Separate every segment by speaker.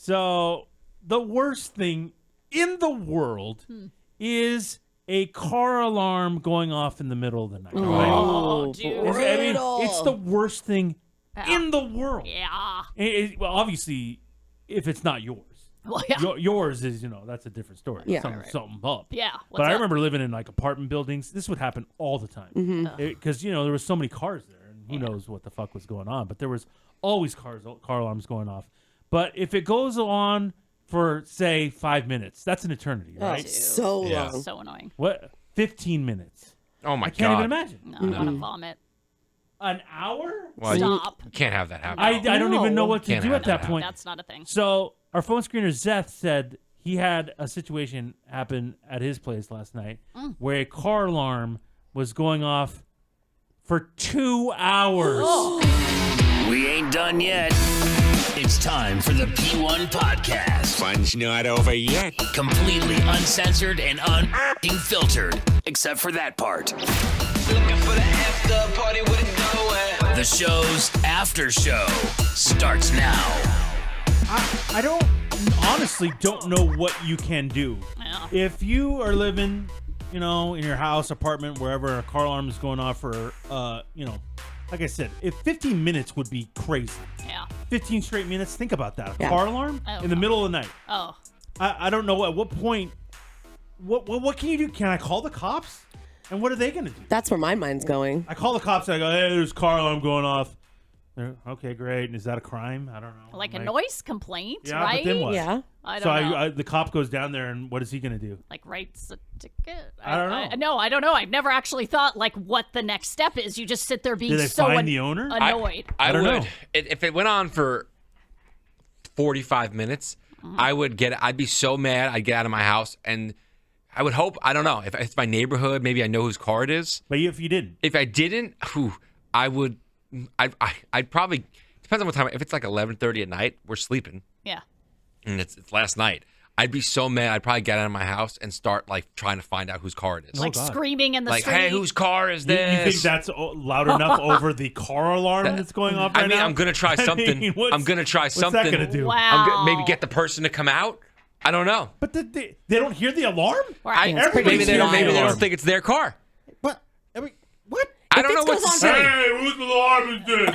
Speaker 1: So the worst thing in the world is a car alarm going off in the middle of the night.
Speaker 2: Oh, dude.
Speaker 1: I mean, it's the worst thing in the world.
Speaker 2: Yeah.
Speaker 1: Well, obviously, if it's not yours.
Speaker 2: Well, yeah.
Speaker 1: Yours is, that's a different story.
Speaker 3: Yeah.
Speaker 1: Something up.
Speaker 2: Yeah.
Speaker 1: But I remember living in like apartment buildings. This would happen all the time. Because, there was so many cars there. And who knows what the fuck was going on. But there was always car alarms going off. But if it goes on for, say, 5 minutes, that's an eternity, right?
Speaker 2: Dude.
Speaker 3: So long.
Speaker 2: So annoying.
Speaker 1: What? 15 minutes.
Speaker 4: Oh, my God.
Speaker 1: I can't even imagine.
Speaker 2: No, I want to vomit.
Speaker 1: An hour?
Speaker 4: Well,
Speaker 2: Stop.
Speaker 4: You can't have that happen.
Speaker 1: I don't even know what to
Speaker 4: Can't
Speaker 1: do
Speaker 4: have
Speaker 1: at that
Speaker 4: that.
Speaker 1: point.
Speaker 2: That's not a thing.
Speaker 1: So our phone screener, Zeth, said he had a situation happen at his place last night where a car alarm was going off for 2 hours.
Speaker 5: We ain't done yet. It's time for the P1 podcast.
Speaker 6: Fun's not over yet.
Speaker 5: Completely uncensored and unfiltered, except for that part.
Speaker 7: Looking for the after party with it going.
Speaker 5: The show's after show starts now.
Speaker 1: I honestly don't know what you can do.
Speaker 2: Yeah.
Speaker 1: If you are living, in your house, apartment, wherever, a car alarm is going off for, like I said, if 15 minutes would be crazy.
Speaker 2: Yeah.
Speaker 1: 15 straight minutes, think about that. A
Speaker 3: Yeah.
Speaker 1: car alarm in the middle of the night.
Speaker 2: Oh.
Speaker 1: I don't know at what point, what can you do? Can I call the cops? And what are they going to do?
Speaker 3: That's where my mind's going.
Speaker 1: I call the cops and I go, hey, there's a car alarm going off. They're, okay, great. And is that a crime? I don't know.
Speaker 2: Like a noise complaint,
Speaker 1: yeah,
Speaker 2: right?
Speaker 1: But then what?
Speaker 3: Yeah.
Speaker 2: I don't know.
Speaker 1: The cop goes down there and what is he going to do?
Speaker 2: Like writes a ticket?
Speaker 1: I don't know.
Speaker 2: No, I don't know. I've never actually thought like what the next step is. You just sit there being
Speaker 1: Do they
Speaker 2: so
Speaker 1: find the owner?
Speaker 2: annoyed.
Speaker 4: I
Speaker 1: don't
Speaker 4: would.
Speaker 1: know.
Speaker 4: If it went on for 45 minutes, I'd be so mad. I'd get out of my house and I would hope, I don't know, if it's my neighborhood, maybe I know whose car it is.
Speaker 1: But if you didn't?
Speaker 4: If I didn't, I'd probably, depends on what time, if it's like 11:30 at night, we're sleeping.
Speaker 2: Yeah.
Speaker 4: And it's last night. I'd be so mad. I'd probably get out of my house and start like trying to find out whose car it is.
Speaker 2: Like
Speaker 1: God.
Speaker 2: screaming in the
Speaker 4: Like,
Speaker 2: street.
Speaker 4: hey, whose car is this?
Speaker 1: You think that's loud enough over the car alarm that's going off right now?
Speaker 4: I'm going to try something.
Speaker 1: What's that going to do?
Speaker 2: Wow.
Speaker 4: Maybe get the person to come out. I don't know.
Speaker 1: But they don't hear the alarm?
Speaker 2: Right.
Speaker 4: Maybe they don't
Speaker 1: alarm.
Speaker 4: think it's their car.
Speaker 1: What? I mean, what?
Speaker 4: I don't know what to say.
Speaker 1: Hey, whose alarm is this?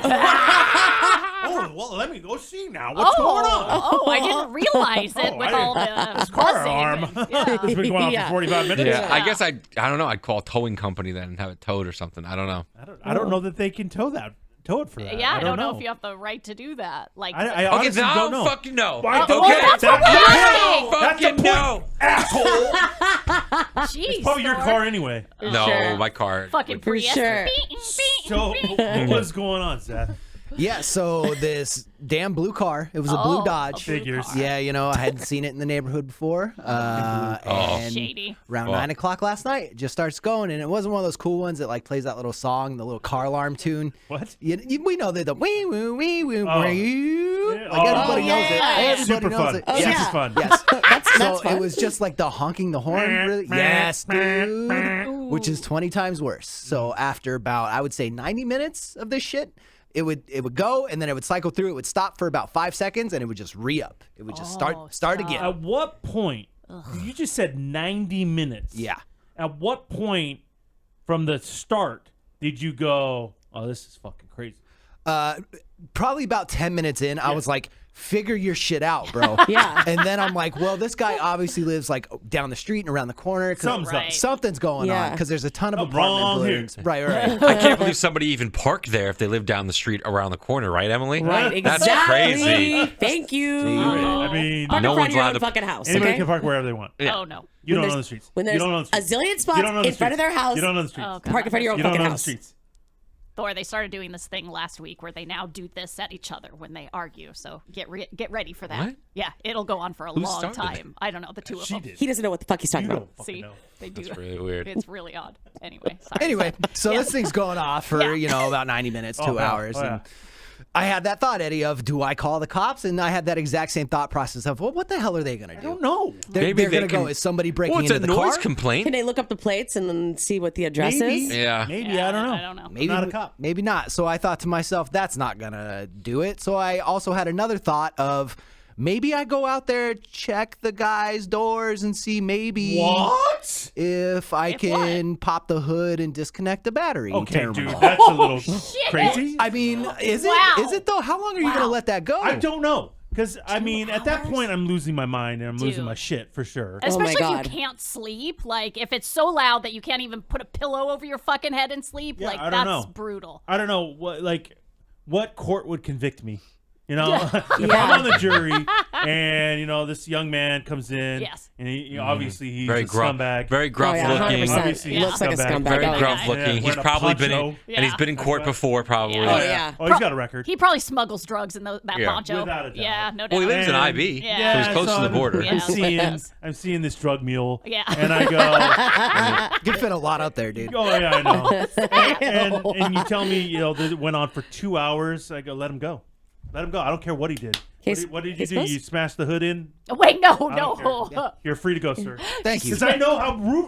Speaker 1: Oh, well, let me go see now. What's going on?
Speaker 2: Oh, I didn't realize it with all the
Speaker 1: car
Speaker 2: buzzing.
Speaker 1: alarm.
Speaker 2: Yeah.
Speaker 1: It's been going on
Speaker 3: Yeah.
Speaker 1: for 45 minutes.
Speaker 4: Yeah, I guess I don't know. I'd call a towing company then and have it towed or something. I don't know.
Speaker 1: I don't know that they can tow it for that.
Speaker 2: Yeah, I don't know if you have the right to do that. Like,
Speaker 1: I
Speaker 4: Okay,
Speaker 1: honestly
Speaker 4: then I
Speaker 1: don't
Speaker 4: don't
Speaker 1: know.
Speaker 4: fucking know.
Speaker 1: Why-
Speaker 4: Okay,
Speaker 1: okay,
Speaker 2: that's what I'm
Speaker 1: That's the
Speaker 4: fucking
Speaker 1: point,
Speaker 4: know.
Speaker 1: asshole.
Speaker 2: jeez,
Speaker 1: Probably your
Speaker 2: Thor.
Speaker 1: car anyway.
Speaker 4: No,
Speaker 3: Sure.
Speaker 4: my car.
Speaker 2: Fucking
Speaker 3: For
Speaker 2: Prius.
Speaker 3: sure.
Speaker 1: So what was going on, Zeth?
Speaker 8: Yeah, so this damn blue car, it was a blue Dodge.
Speaker 2: a blue
Speaker 1: Figures.
Speaker 2: car.
Speaker 8: Yeah, I hadn't seen it in the neighborhood before. And
Speaker 2: Shady.
Speaker 8: around 9 o'clock last night, it just starts going, and it wasn't one of those cool ones that like plays that little song, the little car alarm tune.
Speaker 1: What?
Speaker 8: We know the wee woo wee woo
Speaker 1: Oh.
Speaker 8: wee.
Speaker 1: Yeah.
Speaker 8: Like everybody
Speaker 2: Oh,
Speaker 8: knows it.
Speaker 2: yeah.
Speaker 8: Everybody
Speaker 1: Super
Speaker 8: knows
Speaker 1: fun.
Speaker 8: it.
Speaker 3: Oh,
Speaker 1: Super
Speaker 3: yeah.
Speaker 1: fun.
Speaker 8: Yes.
Speaker 3: That's
Speaker 8: So
Speaker 3: fun.
Speaker 8: it was just like the honking the horn. Really? Yes, dude. Which is 20 times worse. So after about, I would say 90 minutes of this shit, it would go and then it would cycle through. It would stop for about 5 seconds and it would just re-up. It would just start again.
Speaker 1: At what point? You just said 90 minutes.
Speaker 8: Yeah.
Speaker 1: At what point from the start did you go, oh, this is fucking crazy?
Speaker 8: Probably about 10 minutes in, I was like, figure your shit out, bro.
Speaker 3: Yeah.
Speaker 8: And then I'm like, well, this guy obviously lives like down the street and around the corner. 'Cause
Speaker 1: Something's up.
Speaker 2: Right.
Speaker 8: Something's going
Speaker 3: Yeah.
Speaker 8: on because there's a ton of
Speaker 1: Something
Speaker 8: apartment
Speaker 1: wrong here.
Speaker 8: buildings. Right.
Speaker 4: I can't believe somebody even parked there if they live down the street around the corner, right, Emily?
Speaker 3: Right,
Speaker 4: That's
Speaker 3: exactly.
Speaker 4: crazy.
Speaker 3: Thank you.
Speaker 1: I mean,
Speaker 3: Park
Speaker 4: No
Speaker 3: in front
Speaker 4: one's
Speaker 3: of your
Speaker 4: allowed
Speaker 3: own
Speaker 4: to-
Speaker 3: fucking house,
Speaker 1: anybody
Speaker 3: okay?
Speaker 1: can park wherever they want.
Speaker 4: Yeah.
Speaker 2: Oh, no.
Speaker 1: You don't
Speaker 3: When
Speaker 1: own the
Speaker 3: there's-
Speaker 1: streets.
Speaker 3: when
Speaker 1: You
Speaker 3: there's
Speaker 1: don't own the
Speaker 3: a
Speaker 1: streets.
Speaker 3: zillion
Speaker 1: You
Speaker 3: spots
Speaker 1: don't own the
Speaker 3: in front of
Speaker 1: streets.
Speaker 3: their house.
Speaker 1: You don't own the streets.
Speaker 2: Oh, God.
Speaker 3: Park in front of your own
Speaker 1: You don't
Speaker 3: fucking
Speaker 1: own the
Speaker 3: house.
Speaker 1: streets.
Speaker 2: Thor, they started doing this thing last week where they now do this at each other when they argue. So get ready for that.
Speaker 4: What?
Speaker 2: Yeah, it'll go on for a
Speaker 4: Who
Speaker 2: long
Speaker 4: started it?
Speaker 2: time. I don't know, the two of
Speaker 1: She
Speaker 2: them.
Speaker 1: did.
Speaker 3: He doesn't know what the fuck he's talking
Speaker 1: You
Speaker 3: about.
Speaker 1: don't fucking
Speaker 2: See,
Speaker 1: know.
Speaker 2: they do.
Speaker 4: That's really weird.
Speaker 2: It's really odd. Anyway, sorry.
Speaker 8: Anyway, so
Speaker 2: Yeah.
Speaker 8: this thing's going off for,
Speaker 2: Yeah.
Speaker 8: about 90 minutes,
Speaker 1: Oh,
Speaker 8: 2
Speaker 1: yeah.
Speaker 8: hours.
Speaker 1: Oh, yeah.
Speaker 8: And I had that thought, Eddie, of do I call the cops? And I had that exact same thought process of, well, what the hell are they going to do?
Speaker 1: I don't know.
Speaker 8: They're
Speaker 4: Maybe they
Speaker 8: going to go,
Speaker 4: can-
Speaker 8: is somebody breaking
Speaker 4: Well, it's
Speaker 8: into
Speaker 4: a
Speaker 8: the
Speaker 4: noise
Speaker 8: car?
Speaker 4: complaint.
Speaker 3: Can they look up the plates and then see what the address
Speaker 1: Maybe.
Speaker 3: is?
Speaker 4: Yeah.
Speaker 1: Maybe.
Speaker 2: Yeah,
Speaker 1: I don't know.
Speaker 2: I don't know.
Speaker 8: Maybe
Speaker 1: not a cop.
Speaker 8: Maybe not. So I thought to myself, that's not going to do it. So I also had another thought of maybe I go out there, check the guy's doors, and see maybe
Speaker 1: What?
Speaker 8: if I can pop the hood and disconnect the battery
Speaker 1: Okay,
Speaker 8: terminal.
Speaker 1: dude, that's a little crazy.
Speaker 8: I mean, is
Speaker 2: Wow.
Speaker 8: it? Is it though? How long are you gonna let that go?
Speaker 1: I don't know. Because, I mean, at that point, I'm losing my mind and I'm losing
Speaker 2: Dude.
Speaker 1: my shit for sure.
Speaker 2: Especially if
Speaker 3: God.
Speaker 2: you can't sleep. Like, if it's so loud that you can't even put a pillow over your fucking head and sleep,
Speaker 1: Yeah,
Speaker 2: like,
Speaker 1: I don't
Speaker 2: that's
Speaker 1: know.
Speaker 2: brutal.
Speaker 1: I don't know what court would convict me. You know, if
Speaker 3: Yeah.
Speaker 1: I'm on the jury and this young man comes in,
Speaker 2: Yes.
Speaker 1: and he obviously he's
Speaker 4: Very
Speaker 1: a
Speaker 4: gruff,
Speaker 1: scumbag.
Speaker 4: very gruff
Speaker 3: Oh, yeah,
Speaker 4: looking.
Speaker 3: 100%.
Speaker 1: Obviously,
Speaker 3: He looks like a scumbag.
Speaker 4: Very
Speaker 3: Oh, yeah.
Speaker 4: gruff
Speaker 1: Yeah,
Speaker 4: looking. He's
Speaker 1: wearing a
Speaker 4: probably been in,
Speaker 1: poncho.
Speaker 4: and he's been in court before, probably.
Speaker 2: Yeah.
Speaker 3: Oh, yeah.
Speaker 1: Oh, he's got a record.
Speaker 2: He probably smuggles drugs in that
Speaker 4: Yeah.
Speaker 2: poncho.
Speaker 1: Without a doubt.
Speaker 2: Yeah, no doubt.
Speaker 4: Well, he lives in
Speaker 1: And-
Speaker 4: IB,
Speaker 2: Yeah.
Speaker 4: so he's close
Speaker 1: so
Speaker 4: to the border.
Speaker 2: Yeah.
Speaker 1: I'm seeing this drug mule.
Speaker 2: Yeah.
Speaker 1: And I go,
Speaker 8: You can fit a lot out there, dude.
Speaker 1: oh yeah, I know. and you tell me, that it went on for 2 hours. I go, let him go. Let him go. I don't care what he did. What did you
Speaker 3: Case
Speaker 1: do?
Speaker 3: closed?
Speaker 1: You smashed the hood in?
Speaker 2: Wait, no,
Speaker 1: I don't
Speaker 2: no.
Speaker 1: care. You're free to go, sir.
Speaker 8: Thank you.
Speaker 1: Because I know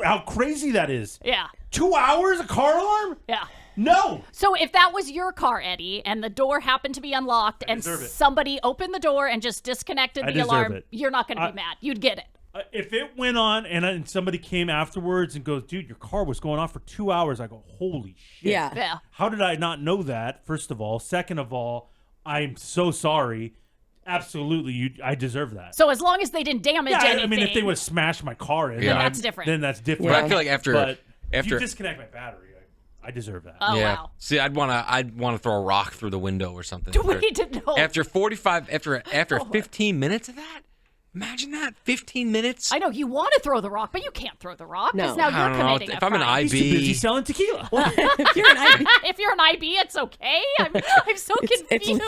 Speaker 1: how crazy that is.
Speaker 2: Yeah,
Speaker 1: 2 hours, a car alarm?
Speaker 2: yeah.
Speaker 1: No.
Speaker 2: So if that was your car, Eddie, and the door happened to be unlocked and
Speaker 1: deserve it.
Speaker 2: somebody opened the door and just disconnected
Speaker 1: I
Speaker 2: the
Speaker 1: deserve
Speaker 2: alarm,
Speaker 1: it.
Speaker 2: you're not going to be mad. You'd get it.
Speaker 1: If it went on and somebody came afterwards and goes, dude, your car was going off for 2 hours, I go, holy shit.
Speaker 3: Yeah.
Speaker 2: Yeah.
Speaker 1: How did I not know that, first of all? Second of all, I'm so sorry. Absolutely, I deserve that.
Speaker 2: So as long as they didn't damage
Speaker 1: Yeah,
Speaker 2: anything.
Speaker 1: I mean, if they would have smashed my car in,
Speaker 4: Yeah.
Speaker 1: then
Speaker 2: that's different.
Speaker 1: Then that's different.
Speaker 4: But I feel like after
Speaker 1: But if you disconnect my battery, I deserve that.
Speaker 2: Oh,
Speaker 4: yeah.
Speaker 2: wow.
Speaker 4: See, I'd wanna throw a rock through the window or something.
Speaker 2: Do we need to know?
Speaker 4: After 15 minutes of that, imagine that 15 minutes.
Speaker 2: I know you want to throw the rock, but you can't throw the rock because
Speaker 3: No.
Speaker 2: now
Speaker 4: I
Speaker 2: you're
Speaker 4: don't know.
Speaker 2: committing
Speaker 4: If
Speaker 2: a
Speaker 4: I'm an
Speaker 2: crime.
Speaker 1: He's too busy
Speaker 4: IB,
Speaker 1: selling tequila.
Speaker 3: If you're an IB,
Speaker 2: If you're an IB, it's okay. I'm so confused.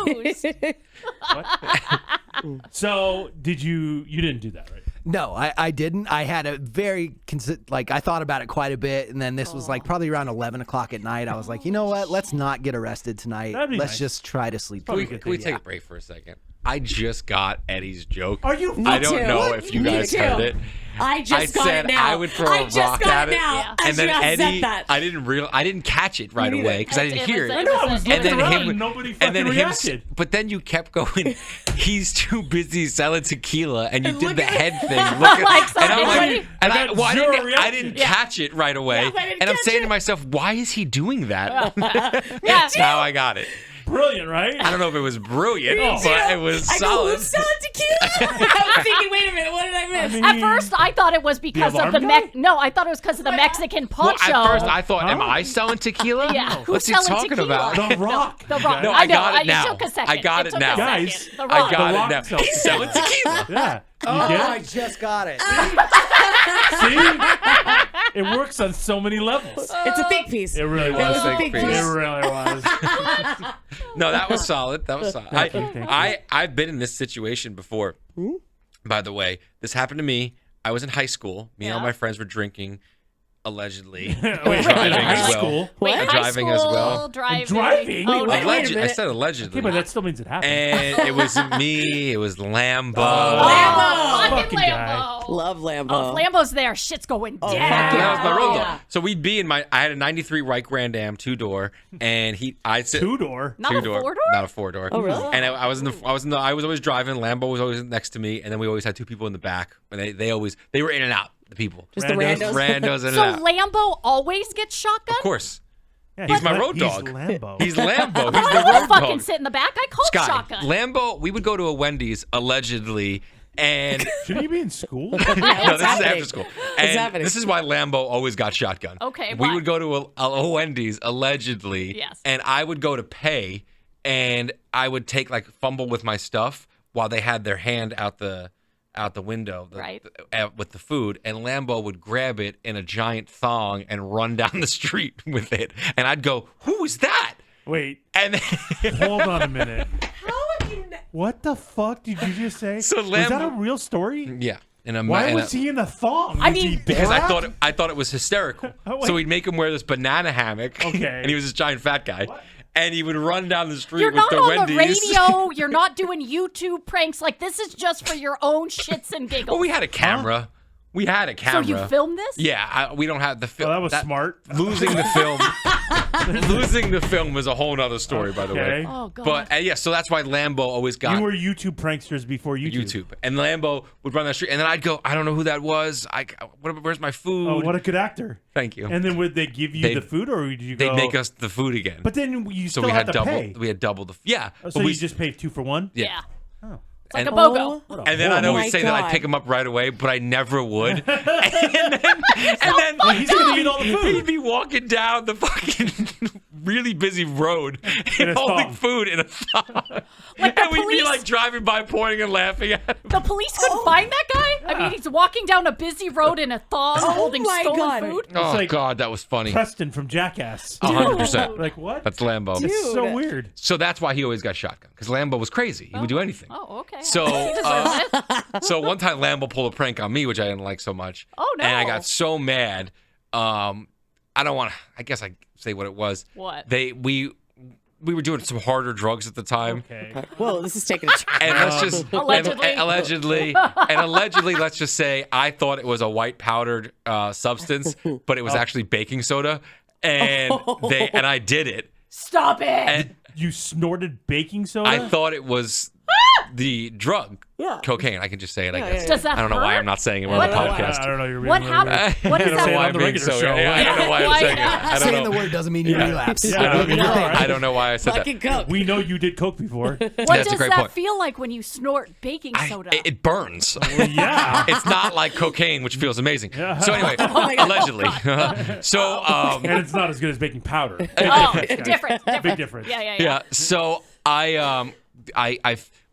Speaker 1: So you didn't do that, right?
Speaker 8: No, I didn't. I had a very I thought about it quite a bit, and then this was like probably around 11 o'clock at night. I was like, you know what? Let's not get arrested tonight.
Speaker 1: That'd be
Speaker 8: Let's
Speaker 1: nice.
Speaker 8: just try to sleep.
Speaker 4: can we,
Speaker 8: through it.
Speaker 4: can we take a break for a second? I just got Eddie's joke.
Speaker 1: Are you?
Speaker 4: I don't
Speaker 3: too.
Speaker 4: know if you
Speaker 3: Me
Speaker 4: guys
Speaker 3: too.
Speaker 4: heard it.
Speaker 3: I just got
Speaker 4: said
Speaker 3: it now.
Speaker 4: I would throw
Speaker 3: I
Speaker 4: a
Speaker 3: just
Speaker 4: rock
Speaker 3: got
Speaker 4: at
Speaker 3: it
Speaker 4: it,
Speaker 3: now.
Speaker 2: Yeah.
Speaker 3: I
Speaker 4: and then
Speaker 3: just said
Speaker 4: Eddie,
Speaker 3: that.
Speaker 4: I didn't catch it right away because I didn't hear it.
Speaker 1: I know, I was
Speaker 4: And then
Speaker 1: looking around
Speaker 4: him,
Speaker 1: and nobody
Speaker 4: and then
Speaker 1: fucking
Speaker 4: him,
Speaker 1: reacted.
Speaker 4: but then you kept going. He's too busy selling tequila, and you did
Speaker 3: look
Speaker 4: the
Speaker 3: at-
Speaker 4: head thing. Look
Speaker 2: Like
Speaker 4: at, and I'm
Speaker 2: somebody-
Speaker 4: like, and
Speaker 1: I got zero
Speaker 4: I
Speaker 1: reaction.
Speaker 4: didn't catch it right away,
Speaker 3: I didn't
Speaker 4: and I'm
Speaker 3: catch
Speaker 4: saying to
Speaker 3: it.
Speaker 4: myself, why is he doing that?
Speaker 2: Yeah.
Speaker 4: That's how I got it.
Speaker 1: Brilliant, right?
Speaker 4: I don't know if it was brilliant,
Speaker 1: Me
Speaker 4: but it was
Speaker 3: I go,
Speaker 4: solid.
Speaker 3: who's selling tequila? I was thinking, wait a minute, what did I miss?
Speaker 2: At first, I thought it was because of
Speaker 1: alarm
Speaker 2: the
Speaker 1: guy?
Speaker 2: No, I thought it was because of the Mexican
Speaker 4: Well,
Speaker 2: poncho.
Speaker 4: at first I thought, am
Speaker 1: Huh?
Speaker 4: I selling tequila?
Speaker 2: Yeah.
Speaker 4: What's he
Speaker 2: Who's selling
Speaker 4: talking
Speaker 2: tequila?
Speaker 4: about?
Speaker 1: The Rock.
Speaker 2: The Rock.
Speaker 4: No,
Speaker 2: I
Speaker 4: I
Speaker 2: know.
Speaker 4: got it
Speaker 2: It
Speaker 4: now.
Speaker 2: took a second.
Speaker 4: I got it
Speaker 2: took
Speaker 4: now.
Speaker 2: a second.
Speaker 1: Guys,
Speaker 2: The
Speaker 4: I
Speaker 2: Rock.
Speaker 4: got
Speaker 1: Rock
Speaker 4: it now.
Speaker 1: sells
Speaker 4: He's selling tequila.
Speaker 1: Yeah. You
Speaker 8: Oh,
Speaker 1: get
Speaker 8: I
Speaker 1: it?
Speaker 8: just got it.
Speaker 1: See? It works on so many levels.
Speaker 3: It's a think piece.
Speaker 1: It really
Speaker 3: It was
Speaker 1: was.
Speaker 3: a big
Speaker 4: It
Speaker 1: It
Speaker 3: piece.
Speaker 1: really was.
Speaker 4: No, that was solid. That was solid.
Speaker 1: Thank you.
Speaker 4: I've been in this situation before. By the way, this happened to me. I was in high school. Me and all
Speaker 2: Yeah.
Speaker 4: my friends were drinking, allegedly.
Speaker 1: Wait,
Speaker 4: driving
Speaker 1: high
Speaker 4: as well.
Speaker 1: school?
Speaker 2: Wait,
Speaker 4: And
Speaker 2: high
Speaker 4: driving as
Speaker 2: school,
Speaker 4: well.
Speaker 2: Driving.
Speaker 1: Driving?
Speaker 2: Oh,
Speaker 3: Wait,
Speaker 2: no.
Speaker 3: wait a
Speaker 4: I
Speaker 3: minute.
Speaker 4: said allegedly.
Speaker 1: Okay, but that still means it happened.
Speaker 4: And it was me. It was Lambo.
Speaker 2: Fucking
Speaker 1: Fucking guy.
Speaker 2: Lambo.
Speaker 3: Love Lambo.
Speaker 2: Oh, if Lambo's there, shit's going down.
Speaker 4: That was my road dog.
Speaker 3: yeah.
Speaker 4: So we'd be in I had a 93 Reich Grand Am 2-door, and I'd sit.
Speaker 1: Two-door.
Speaker 2: Not a
Speaker 4: 2-door,
Speaker 2: four-door?
Speaker 4: not a 4-door.
Speaker 3: Oh, really?
Speaker 4: And I was always driving. Lambo was always next to me, and then we always had two people in the back, and they were in and out. The people,
Speaker 3: Just the
Speaker 1: Randos.
Speaker 3: randos.
Speaker 4: randos in
Speaker 2: So
Speaker 4: and out.
Speaker 2: Lambo always gets shotgun?
Speaker 4: Of course,
Speaker 1: Yeah,
Speaker 4: He's my road
Speaker 1: He's
Speaker 4: dog.
Speaker 1: Lambo.
Speaker 4: he's Lambo. He's
Speaker 2: I
Speaker 4: the
Speaker 2: don't
Speaker 4: road
Speaker 2: fucking
Speaker 4: dog.
Speaker 2: sit in the back. I call
Speaker 4: Sky,
Speaker 2: shotgun.
Speaker 4: Lambo. We would go to a Wendy's allegedly, and
Speaker 1: Shouldn't you be in school?
Speaker 4: no, this is
Speaker 3: happening?
Speaker 4: after school. And
Speaker 3: happening?
Speaker 4: this is why Lambo always got shotgun.
Speaker 2: Okay,
Speaker 4: we
Speaker 2: why?
Speaker 4: would go to a Wendy's allegedly,
Speaker 2: Yes.
Speaker 4: and I would go to pay, and I would take fumble with my stuff while they had their hand out the window,
Speaker 2: Right.
Speaker 4: with the food, and Lambo would grab it in a giant thong and run down the street with it, and I'd go, "Who is that?"
Speaker 1: Wait,
Speaker 4: And
Speaker 1: hold on a minute. What the fuck did you just say?
Speaker 4: So
Speaker 1: Was that a
Speaker 4: Lambo-
Speaker 1: real story?
Speaker 4: yeah,
Speaker 1: Why was he in a thong?
Speaker 2: I
Speaker 1: Was he
Speaker 2: mean-
Speaker 4: Because I
Speaker 1: black?
Speaker 4: thought it was hysterical.
Speaker 1: Oh, wait.
Speaker 4: So we'd make him wear this banana hammock.
Speaker 1: Okay.
Speaker 4: And he was this giant fat guy. And he would run down the street
Speaker 2: You're
Speaker 4: with
Speaker 2: not
Speaker 4: the
Speaker 2: on
Speaker 4: Wendy's.
Speaker 2: the radio. You're not doing YouTube pranks. This is just for your own shits and giggles.
Speaker 4: Well, we had a camera. We had a
Speaker 2: so
Speaker 4: camera.
Speaker 2: you filmed this?
Speaker 4: Yeah, we don't have the film.
Speaker 1: Well, that was smart.
Speaker 4: Losing the film. Losing the film was a whole nother story, by the way.
Speaker 2: Oh god.
Speaker 4: But yeah, so that's why Lambo always got
Speaker 1: You were YouTube pranksters before YouTube.
Speaker 4: And Lambo would run that street, and then I'd go, I don't know who that was. Where's my food?
Speaker 1: Oh, what a good actor.
Speaker 4: Thank you.
Speaker 1: And then would they give you the food, or did you go?
Speaker 4: They'd make us the food again.
Speaker 1: But then you
Speaker 4: so
Speaker 1: still
Speaker 4: we
Speaker 1: had
Speaker 4: had
Speaker 1: to
Speaker 4: double.
Speaker 1: pay.
Speaker 4: We had double the. Yeah.
Speaker 1: Oh,
Speaker 4: but
Speaker 1: so
Speaker 4: we
Speaker 1: you just paid 2 for 1?
Speaker 2: Yeah.
Speaker 1: Oh.
Speaker 2: It's like
Speaker 4: And-
Speaker 2: a BOGO.
Speaker 4: And then I'd
Speaker 3: Oh
Speaker 4: always
Speaker 3: my
Speaker 4: say that I'd
Speaker 3: God.
Speaker 4: pick him up right away, but I never would. and then
Speaker 1: He's gonna eat all the food.
Speaker 4: he'd be walking down the fucking really busy road
Speaker 1: In
Speaker 4: and
Speaker 1: a
Speaker 4: holding
Speaker 1: thong.
Speaker 4: food in a thong.
Speaker 2: Like the
Speaker 4: and we'd be
Speaker 2: police-
Speaker 4: like driving by, pointing and laughing at him.
Speaker 2: The police couldn't find that guy? I mean, he's walking down a busy road in a thong holding
Speaker 3: my
Speaker 2: stolen
Speaker 3: God.
Speaker 2: food.
Speaker 4: Oh
Speaker 1: like-
Speaker 4: God, that was funny.
Speaker 1: Preston from Jackass.
Speaker 4: 100%.
Speaker 1: Like what?
Speaker 4: That's Lambo.
Speaker 1: It's so weird.
Speaker 4: So that's why he always got shotgun, because Lambo was crazy. He would do anything.
Speaker 2: Oh, okay.
Speaker 4: So,
Speaker 2: He deserves it.
Speaker 4: So one time Lambo pulled a prank on me, which I didn't like so much.
Speaker 2: Oh, no.
Speaker 4: And I got so mad. I don't want to. I guess I say what it was.
Speaker 2: What?
Speaker 4: We were doing some harder drugs at the time.
Speaker 1: Okay.
Speaker 3: Whoa, this is taking a turn.
Speaker 4: And let's just
Speaker 2: Allegedly.
Speaker 4: allegedly, let's just say I thought it was a white powdered substance, but it was actually baking soda, and I did it.
Speaker 2: Stop it.
Speaker 4: And
Speaker 1: You snorted baking soda?
Speaker 4: I thought it was the drug,
Speaker 3: Yeah.
Speaker 4: cocaine. I can just say it, I guess.
Speaker 2: Does that
Speaker 4: I don't know why
Speaker 2: hurt?
Speaker 4: I'm not saying it on
Speaker 2: What-
Speaker 4: the podcast.
Speaker 1: I don't know. You're
Speaker 2: What
Speaker 1: really
Speaker 2: happened? What
Speaker 4: I
Speaker 2: is
Speaker 4: don't know
Speaker 1: say it
Speaker 4: why
Speaker 1: on
Speaker 4: I'm
Speaker 1: the
Speaker 4: being
Speaker 1: regular
Speaker 4: so.
Speaker 1: show.
Speaker 4: Yeah, I don't know why I'm
Speaker 2: Why
Speaker 4: saying it.
Speaker 2: not?
Speaker 4: I don't
Speaker 8: Saying
Speaker 4: know.
Speaker 8: the word doesn't mean you relapse.
Speaker 1: Yeah,
Speaker 8: Do your
Speaker 1: all
Speaker 8: thing.
Speaker 1: right.
Speaker 4: I don't know why I said that.
Speaker 3: Fucking coke.
Speaker 1: We know you did coke before.
Speaker 2: What
Speaker 4: That's a
Speaker 2: does
Speaker 4: great
Speaker 2: that
Speaker 4: point.
Speaker 2: feel like when you snort baking soda?
Speaker 4: It burns.
Speaker 1: Yeah.
Speaker 4: It's not like cocaine, which feels amazing. So anyway,
Speaker 3: my God.
Speaker 4: allegedly. So
Speaker 1: And it's not as good as baking powder.
Speaker 2: Oh, different.
Speaker 1: Big difference.
Speaker 2: Yeah.
Speaker 4: yeah. So I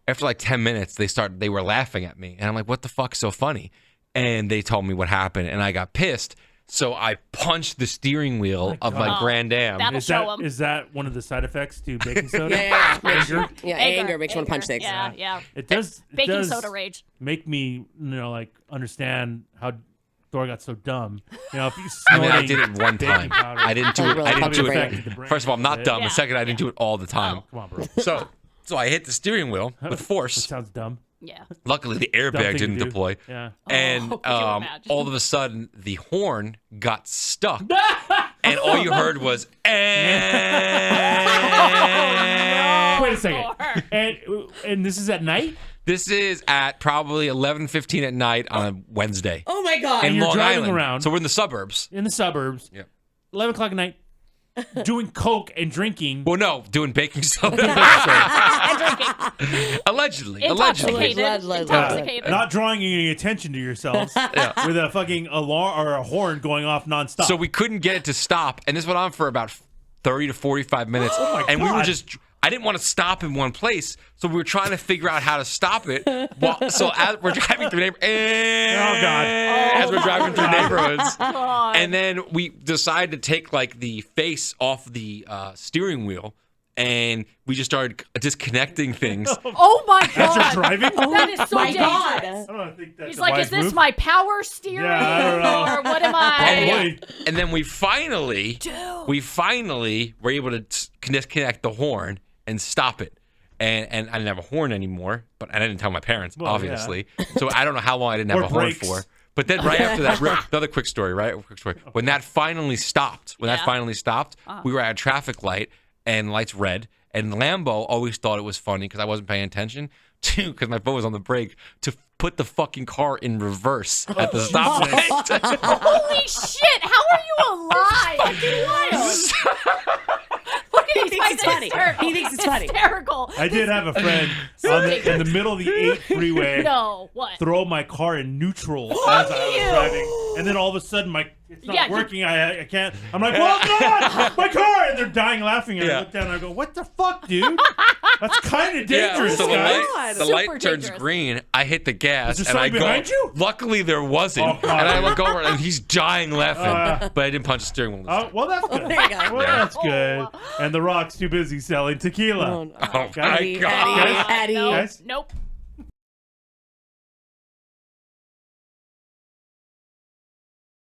Speaker 4: after like 10 minutes, they were laughing at me, and I'm like, "What the fuck's so funny?" And they told me what happened, and I got pissed. So I punched the steering wheel of my Grand Am.
Speaker 2: That'll show him.
Speaker 1: Is that one of the side effects to baking soda?
Speaker 3: Yeah.
Speaker 1: Anger?
Speaker 3: Yeah, anger makes you want to punch things.
Speaker 2: Yeah.
Speaker 1: It does. It
Speaker 2: Baking
Speaker 1: does
Speaker 2: soda rage.
Speaker 1: make me, like understand how Thor got so dumb. If you
Speaker 4: I mean, I
Speaker 1: snorting
Speaker 4: did it one
Speaker 1: baking
Speaker 4: time.
Speaker 1: powder-
Speaker 4: I didn't do it.
Speaker 3: Really
Speaker 4: I didn't do
Speaker 1: affected
Speaker 4: it.
Speaker 1: the brain.
Speaker 4: First of all, I'm not dumb.
Speaker 2: Yeah.
Speaker 4: And second, I didn't do it all the time.
Speaker 1: Come on, bro.
Speaker 4: So I hit the steering wheel with
Speaker 1: That
Speaker 4: force.
Speaker 1: sounds dumb.
Speaker 2: Yeah.
Speaker 4: Luckily, the
Speaker 1: Dumb
Speaker 4: airbag
Speaker 1: thing to
Speaker 4: didn't
Speaker 1: do.
Speaker 4: deploy.
Speaker 1: Yeah.
Speaker 4: And
Speaker 2: could you imagine?
Speaker 4: all of a sudden, the horn got stuck, and all you heard was
Speaker 1: Wait a second. And this is at night?
Speaker 4: This is at probably 11:15 at night on a Wednesday
Speaker 3: Oh my God.
Speaker 4: in
Speaker 1: you're
Speaker 4: Long
Speaker 1: driving
Speaker 4: Island.
Speaker 1: around.
Speaker 4: So we're in the suburbs.
Speaker 1: In the suburbs.
Speaker 4: Yep.
Speaker 1: 11 o'clock at night. Doing coke and drinking.
Speaker 4: Well, no, doing baking soda.
Speaker 2: And drinking.
Speaker 4: Allegedly.
Speaker 2: Intoxicated.
Speaker 3: Allegedly.
Speaker 2: Intoxicated.
Speaker 1: Not drawing any attention to yourselves with a fucking alarm or a horn going off nonstop.
Speaker 4: So we couldn't get it to stop, and this went on for about 30 to 45 minutes.
Speaker 1: Oh my
Speaker 4: and we were
Speaker 1: God.
Speaker 4: just, I didn't want to stop in one place, so we were trying to figure out how to stop it. So as we're driving through as we're driving through neighborhoods, and then we decided to take like the face off the steering wheel, and we just started disconnecting things.
Speaker 2: Oh my God.
Speaker 1: As you're driving?
Speaker 2: That is so
Speaker 3: my
Speaker 2: dangerous.
Speaker 3: God.
Speaker 1: I don't think that's
Speaker 2: He's
Speaker 1: a
Speaker 2: like,
Speaker 1: wise
Speaker 2: is this
Speaker 1: move.
Speaker 2: my power steering?
Speaker 1: Yeah, I don't know.
Speaker 2: Or what am I?
Speaker 1: Probably.
Speaker 4: And then we finally were able to disconnect the horn and stop it. And I didn't have a horn anymore, but I didn't tell my parents,
Speaker 1: Well,
Speaker 4: obviously. So I don't know how long I didn't have
Speaker 1: Or
Speaker 4: a horn
Speaker 1: brakes.
Speaker 4: for. But then right after that, another quick story, right? Quick story. When that finally stopped, we were at a traffic light and light's red. And Lambo always thought it was funny because I wasn't paying attention. Two, because my foot was on the brake, to put the fucking car in reverse at the stoplight.
Speaker 2: Holy shit! How are you alive? Fucking wild. Look at
Speaker 3: He thinks it's funny. He thinks it's funny.
Speaker 2: Hysterical.
Speaker 1: I did have a friend in the middle of the 8 freeway
Speaker 2: No, what?
Speaker 1: throw my car in neutral as I was driving. And then all of a sudden, it's not
Speaker 2: Yeah,
Speaker 1: working. I can't. I'm like, well, God, my car! And they're dying laughing. And I
Speaker 4: Yeah.
Speaker 1: look down and I go, what the fuck, dude? That's kind of dangerous,
Speaker 4: so the
Speaker 1: guys.
Speaker 4: light, the
Speaker 2: Super
Speaker 4: light turns
Speaker 2: dangerous.
Speaker 4: green. I hit the gas
Speaker 1: Is there
Speaker 4: and I
Speaker 1: something
Speaker 4: go.
Speaker 1: behind you?
Speaker 4: Luckily, there wasn't.
Speaker 1: Oh, God.
Speaker 4: And I look over and he's dying laughing. But I didn't punch the steering wheel. This
Speaker 1: Oh,
Speaker 4: time.
Speaker 1: well, that's good.
Speaker 3: There you go.
Speaker 1: Well, that's good. And The Rock's too busy selling tequila.
Speaker 3: Oh, no.
Speaker 4: Oh,
Speaker 1: Guys,
Speaker 3: Eddie,
Speaker 4: my God.
Speaker 3: Eddie.
Speaker 2: No,
Speaker 1: Guys?
Speaker 2: nope.